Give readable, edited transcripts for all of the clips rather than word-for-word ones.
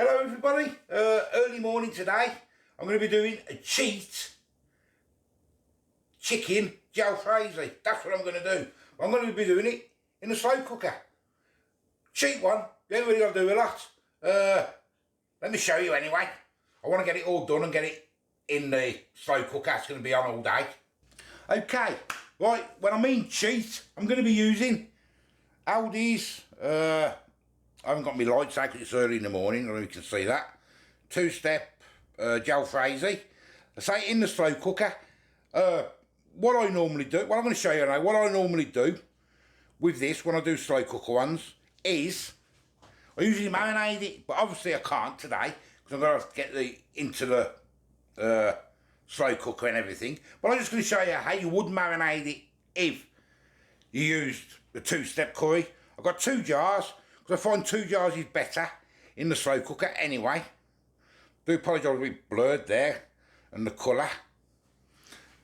Hello everybody, early morning today. I'm going to be doing a cheat chicken jalfrezi. That's what I'm going to do. I'm going to be doing it in a slow cooker. Cheap one, you ain't really got to do a lot. Let me show you anyway. I want to get it all done and get it in the slow cooker. It's going to be on all day. Okay, right, when I mean cheat, I'm going to be using Aldi's, I haven't got my lights out because it's early in the morning, and you can see that. Two-step jalfrezi. I say in the slow cooker. What I normally do, what I'm going to show you now, what I normally do with this when I do slow cooker ones is I usually marinate it, but obviously I can't today because I'm going to get into the slow cooker and everything. But I'm just going to show you how you would marinate it if you used the two-step curry. I've got 2 jars. Because I find 2 jars is better in the slow cooker anyway. Do apologise, a bit blurred there and the colour.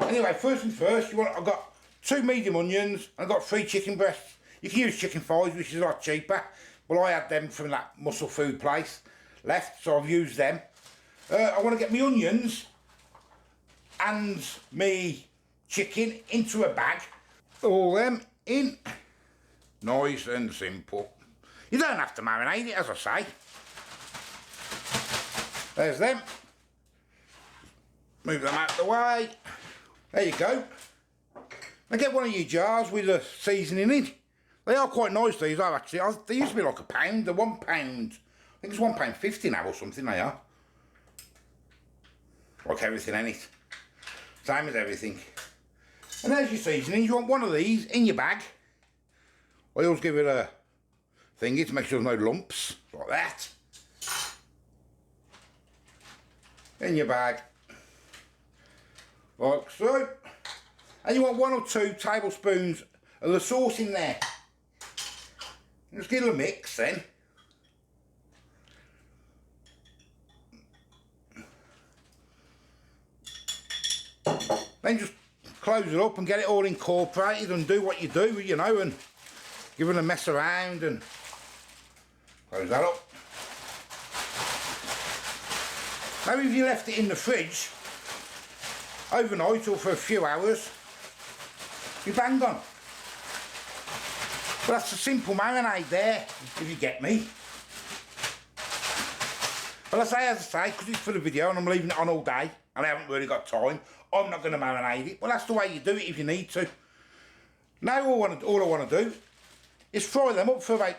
Anyway, first things first, I've got 2 medium onions and I've got 3 chicken breasts. You can use chicken thighs, which is a lot cheaper, but I had them from that muscle food place left, so I've used them. I want to get my onions and me chicken into a bag. All them in, nice and simple. You don't have to marinate it, as I say. There's them. Move them out of the way. There you go. Now get one of your jars with the seasoning in. They are quite nice, these are actually. They used to be like £1. They're £1. I think it's £1.50 now or something they are. Like everything in it. Same as everything. And there's your seasoning. You want one of these in your bag. I always give it a thingy to make sure there's no lumps, like that. In your bag, like so. And you want 1 or 2 tablespoons of the sauce in there. Just give it a mix then. Then just close it up and get it all incorporated and do what you do, you know, and give it a mess around and close that up. Now if you left it in the fridge overnight or for a few hours, you bang on. But that's a simple marinade there, if you get me. But as I say, because it's for the video and I'm leaving it on all day and I haven't really got time, I'm not going to marinate it. Well, that's the way you do it if you need to. Now all I want to do is fry them up for about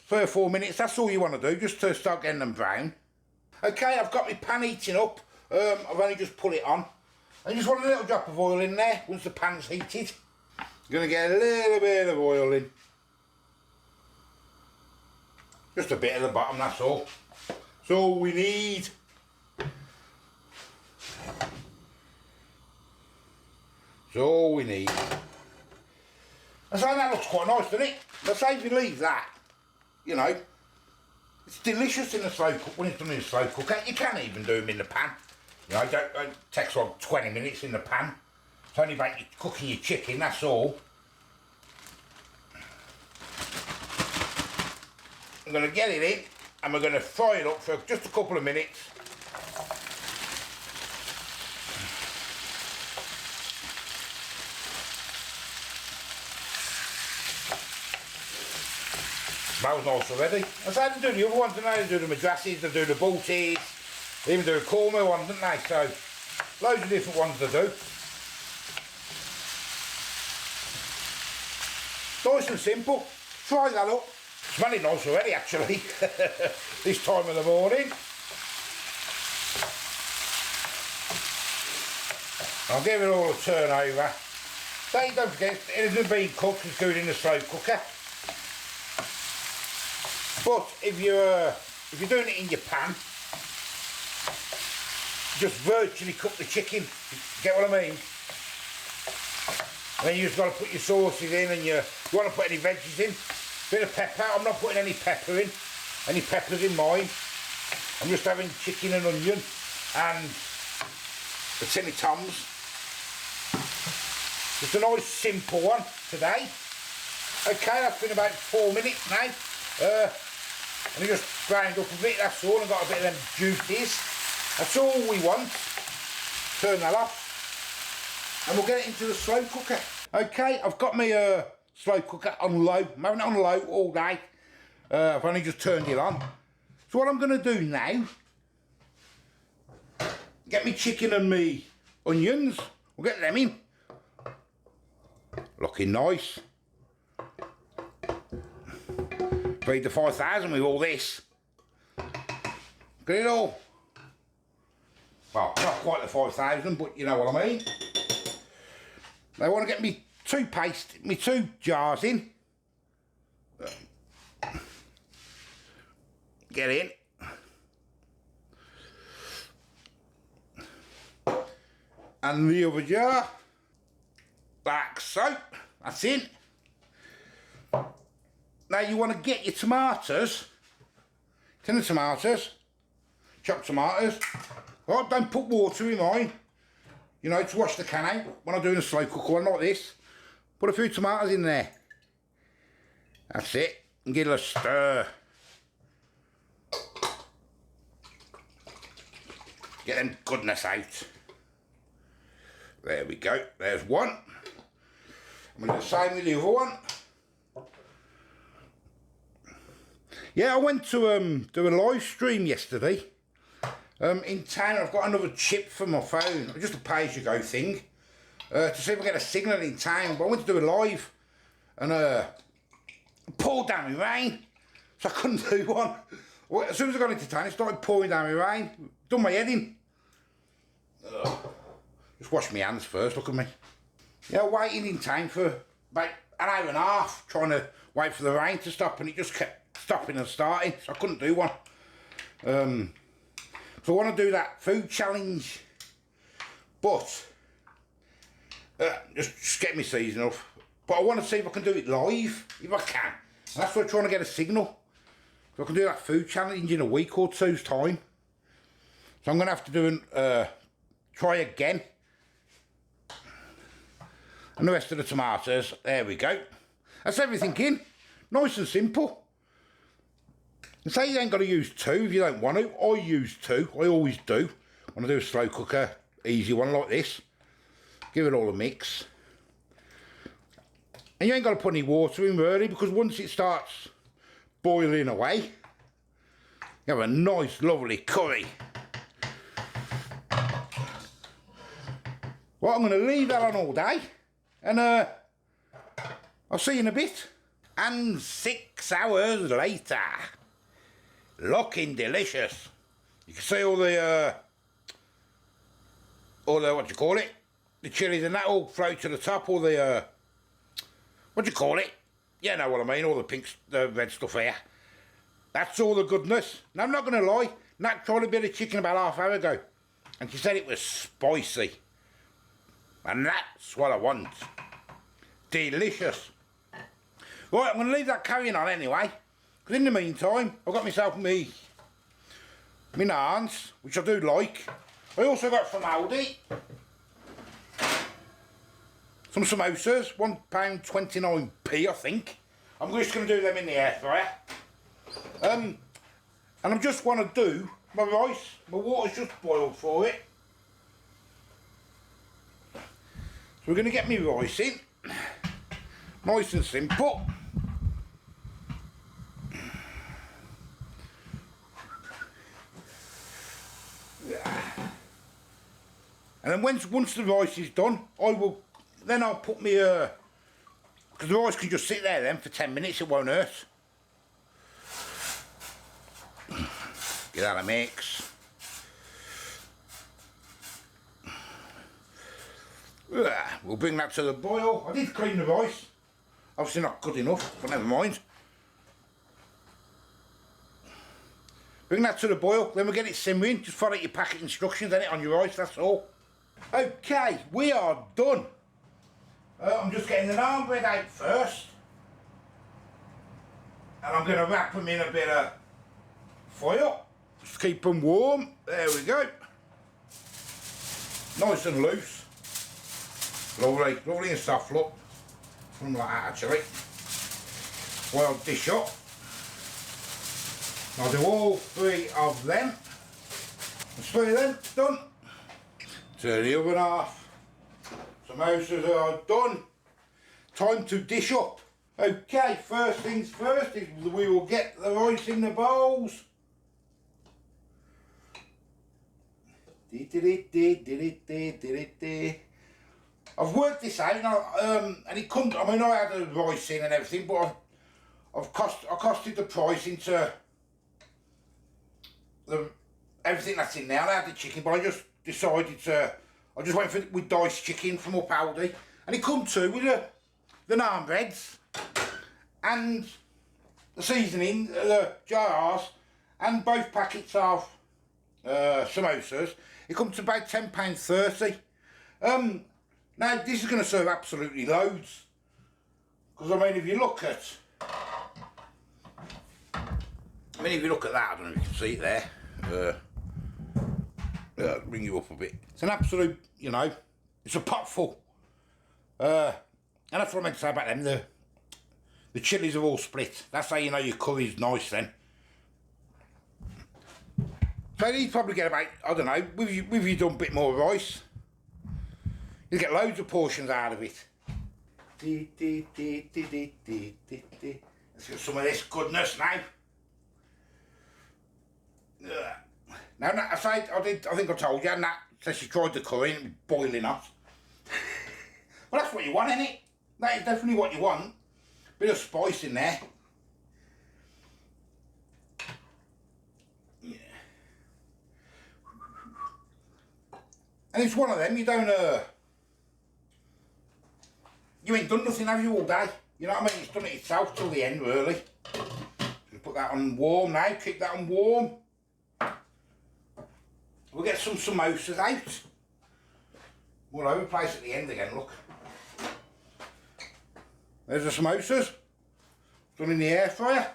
3 or 4 minutes. That's all you want to do, just to start getting them brown. Okay, I've got my pan heating up. I've only just put it on. I just want a little drop of oil in there once the pan's heated. I'm going to get a little bit of oil in. Just a bit at the bottom, that's all. That's all we need. That's all we need. I say that looks quite nice, doesn't it? But say if you leave that, you know, it's delicious in the slow cook when it's done in the slow cooker. You can even do them in the pan. You know, it takes like 20 minutes in the pan. It's only about you cooking your chicken, that's all. I'm going to get it in and we're going to fry it up for just a couple of minutes. Smells nice already. That's how they do the other ones, don't they? They do the madrassis, they do the balties, they even do the korma one, don't they? So, loads of different ones they do. Nice and simple. Fry that up. Smelling nice already, actually, this time of the morning. I'll give it all a turn over. Say, don't forget, it isn't being cooked, it's good in the slow cooker. But if you're doing it in your pan, just virtually cook the chicken. Get what I mean? And then you just got to put your sauces in, and you want to put any veggies in. Bit of pepper. I'm not putting any pepper in. Any peppers in mine. I'm just having chicken and onion and the tinny toms. Just a nice simple one today. Okay, that's been about 4 minutes now. And it just ground up a bit, that's all, and got a bit of them juices. That's all we want. Turn that off. And we'll get it into the slow cooker. Okay, I've got my slow cooker on low. I'm having it on low all day. I've only just turned it on. So what I'm going to do now, get me chicken and me onions. We'll get them in. Looking nice. Feed the 5,000 with all this. Get it all. Well, not quite the 5,000, but you know what I mean. I want to get me two jars in. Get in. And the other jar, like so. That's in. Now you want to get your tomatoes, tin of tomatoes, chopped tomatoes. Right, don't put water in mine, you know, to wash the can out. When I'm doing a slow cooker one like this, put a few tomatoes in there. That's it, and give it a stir. Get them goodness out. There we go, there's one. I'm going to do the same with the other one. Yeah, I went to do a live stream yesterday. In town, I've got another chip for my phone, just a pay-as-you-go thing, to see if I get a signal in town. But I went to do a live, and it poured down with rain, so I couldn't do one. Well, as soon as I got into town, it started pouring down with rain. Done my head in. Ugh. Just wash my hands first, look at me. Yeah, waiting in town for about an hour and a half, trying to wait for the rain to stop, and it just kept stopping and starting, so I couldn't do one. So I want to do that food challenge, but just get me season off. But I want to see if I can do it live, if I can. And that's why I'm trying to get a signal, so I can do that food challenge in a week or two's time. So I'm going to have to do try again. And the rest of the tomatoes, there we go. That's everything in, nice and simple. And say you ain't got to use two if you don't want to. I use two, I always do. When I do a slow cooker, easy one like this. Give it all a mix. And you ain't got to put any water in really, because once it starts boiling away, you have a nice lovely curry. Well, I'm going to leave that on all day, and I'll see you in a bit. And 6 hours later, looking delicious. You can see all the what do you call it? The chilies and that all float to the top. All the what do you call it? You know what I mean. All the pink, the red stuff here. That's all the goodness. Now I'm not going to lie. Nat tried a bit of chicken about half hour ago, and she said it was spicy. And that's what I want. Delicious. Right, I'm going to leave that carrying on anyway. Because in the meantime, I've got myself my naans, which I do like. I also got from Aldi some samosas, £1.29p I think. I'm just going to do them in the air fryer. And I just want to do my rice. My water's just boiled for it. So we're going to get me rice in. Nice and simple. And then once the rice is done, I'll put me because the rice can just sit there then for 10 minutes, it won't hurt. Get that a mix. We'll bring that to the boil. I did clean the rice. Obviously not good enough, but never mind. Bring that to the boil, then we'll get it simmering. Just follow your packet instructions on it on your rice, that's all. Okay, we are done. I'm just getting the naan bread out first. And I'm going to wrap them in a bit of foil. Just keep them warm. There we go. Nice and loose. Lovely, lovely and soft look. Something like that actually. Well, dish up. I'll do all 3 of them. That's 3 of them done. Turn the oven off. Samosas are done. Time to dish up. Okay, first things first is we will get the rice in the bowls. I've worked this out, and it comes. I mean, I had the rice in and everything, but I costed the price into everything that's in there. I had the chicken, but I just decided to. I just went with diced chicken from up Aldi, and it come too with the naan breads and the seasoning, the jars, and both packets of samosas. It comes to about £10.30. Now this is going to serve absolutely loads, because I mean, if you look at that, I don't know if you can see it there. Bring you up a bit. It's an absolute, you know, it's a pot full. And that's what I meant to say about them. The chilies are all split. That's how you know your curry's nice then. So you probably get about, I don't know, with you done a bit more rice, you get loads of portions out of it. Let's get some of this goodness now. Now, I think I told you, and that says she tried the curry and it was boiling hot. Well, that's what you want, isn't it? That is definitely what you want. Bit of spice in there. Yeah. And it's one of them, you don't, you ain't done nothing, have you, all day? You know what I mean? It's done it itself till the end, really. So put that on warm now, keep that on warm. We'll get some samosas out. All over the place at the end again, look. There's the samosas. Done in the air fryer.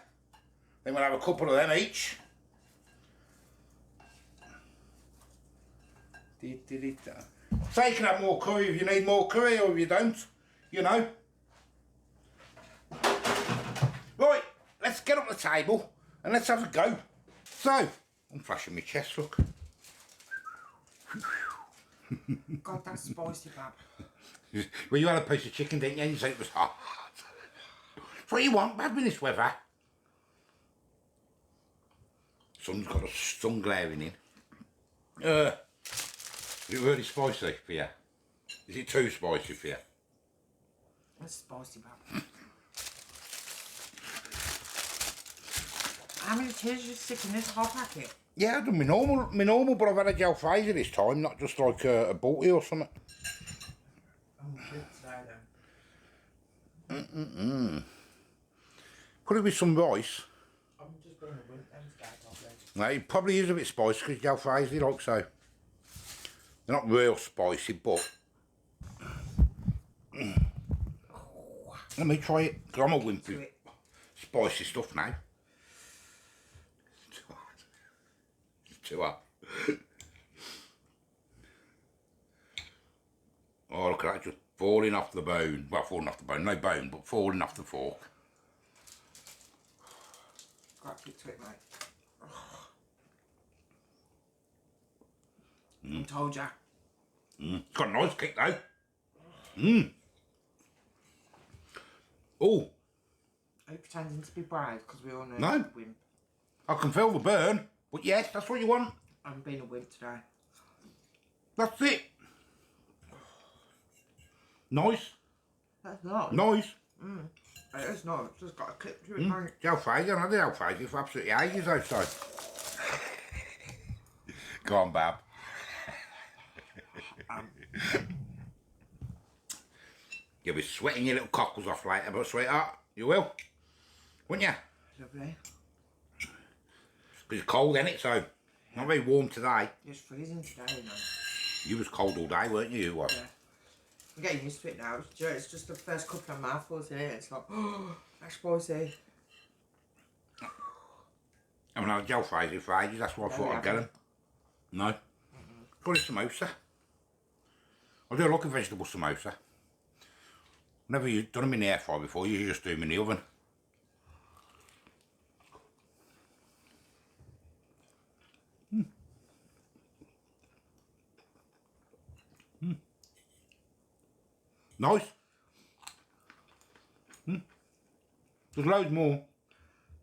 Then we'll have a couple of them each. So you can have more curry if you need more curry, or if you don't, you know. Right, let's get up the table and let's have a go. So, I'm flashing my chest, look. God, that's spicy, Bab. Well, you had a piece of chicken, didn't you? And you said it was hot. That's what you want, Bab, in this weather. Sun's got a sun glaring in. Is it really spicy for you? Is it too spicy for you? It's spicy, Bab. How many chilies you stick in this whole packet? Yeah, I've done my normal, but I've had a gel Fraser this time, not just like a Balti or something. I'm good today then. Could it be some rice? I'm just going to wimp them today, probably. No, it probably is a bit spicy because gel Fraser, like so. They're not real spicy, but... Let me try it, because I'm a wimp with spicy stuff now. Too hot. Oh, look at that, just falling off the bone. Well, falling off the bone, no bone, but falling off the fork. Got to keep to it, mate. I told ya. It's got a nice kick though. Oh. Are you pretending to be brave? Because we all know No. you're a wimp. I can feel the burn, but yes, that's what you want. I'm being a wimp today. That's it. Nice. That's not. Nice. It is not. It's just got a clip to it, mate. Gel Fraser, I had the gel Fraser for absolutely ages outside. Go on, Bab. You'll be sweating your little cockles off later, but sweetheart, you will. Wouldn't you? Lovely. Because it's cold, ain't it? So, not very warm today. It's freezing today, you know. You was cold all day, weren't you? You was. Yeah. I'm getting used to it now. It's just the first couple of mouthfuls here. It's like, oh, that's spicy. I haven't had a gel Fraser for ages, that's why I thought I'd get them. No. Got a samosa. I'll do like a vegetable samosa. Never done them in the air fryer before, you just do them in the oven. Nice. There's loads more.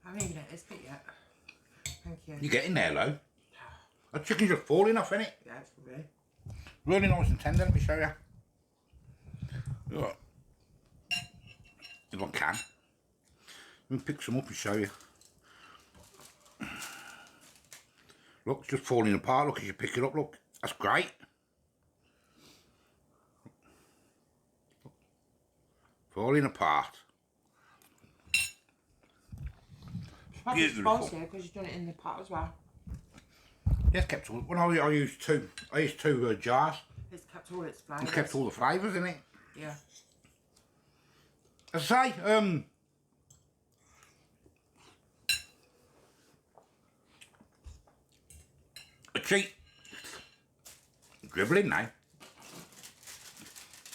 I haven't even had this bit yet. Thank you. You're getting there, though. The chicken's just falling off, innit? Yeah, it's lovely. Really nice and tender, let me show you. Look. If I can. Let me pick some up and show you. Look, it's just falling apart. Look, as you pick it up, look. That's great. Falling apart. Beautiful. Spicy because you've done it in the pot as well. Yes, kept all. When I used two. I used two jars. It's kept all its flavours. It's kept all the flavours in it. Yeah. As I say, a cheat. Dribbling now.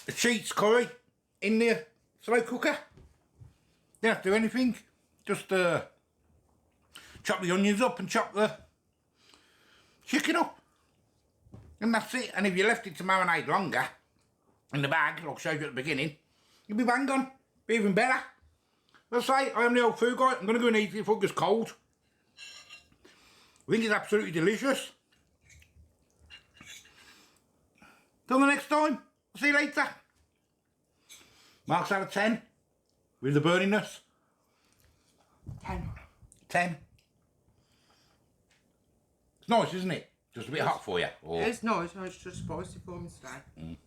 A cheats curry in the slow cooker. Don't have to do anything. Just chop the onions up and chop the chicken up. And that's it. And if you left it to marinate longer in the bag, like I showed you at the beginning, you'll be bang on. Be even better. As I say, I am the old food guy. I'm going to go and eat it before it gets cold. I think it's absolutely delicious. Till the next time. I'll see you later. Marks out of 10. With the burniness. 10. 10. It's nice, isn't it? Just a bit hot for you. Or... It's nice, it's just spicy for me today.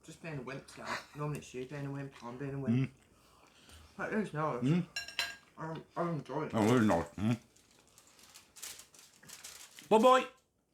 Just being a wimp today. Normally it's you being a wimp, I'm being a wimp. But it's nice. I enjoy it. Oh, really nice. Bye-bye.